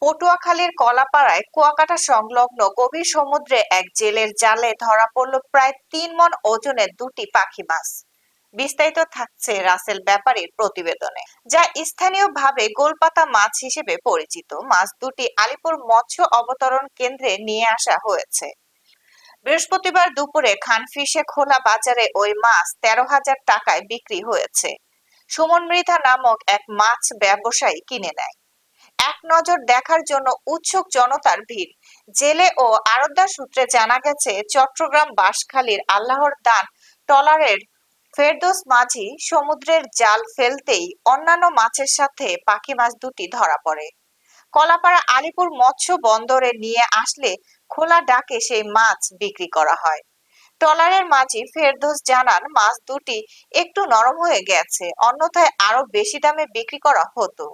পটুয়াখালীর কলাপাড়ায় কুয়াকাটা সংলগ্ন গভীর সমুদ্রে এক জেলের জালে ধরা পড়ল প্রায় ৩ মণ ওজনের দুটি পাখি মাছ। বিস্তারিত থাকছে রাসেল ব্যাপারীর প্রতিবেদনে। যা স্থানীয়ভাবে গোলপাতা মাছ হিসেবে পরিচিত। মাছ দুটি আলিপুর মৎস্য অবতরণ কেন্দ্রে নিয়ে আসা হয়েছে। বৃহস্পতিবার দুপুরে খানফিশে খোলা বাজারে ওই মাছ ১৩,০০০ টাকায় বিক্রি হয়েছে। সুমন মৃধা নামক এক মাছ ব্যবসায়ী কিনে নেয়। এক নজর দেখার জন্য উৎসুক জনতার ভিড়। জেলে ও আড়তদার সূত্রে জানা গেছে, চট্টগ্রাম বাঁশখালীর আল্লাহর দান ট্রলারের ফেরদৌস মাঝি সমুদ্রের জাল ফেলতেই অন্যান্য মাছের সাথে পাখি মাছ দুটি ধরা পড়ে। কলাপাড়া আলিপুর মৎস্য বন্দরে নিয়ে আসলে খোলা ডাকে সেই মাছ বিক্রি করা হয়। ট্রলারের মাঝি ফেরদৌস জানান, মাছ দুটি একটু নরম হয়ে গেছে, অন্যথায় আরো বেশি দামে বিক্রি করা হতো।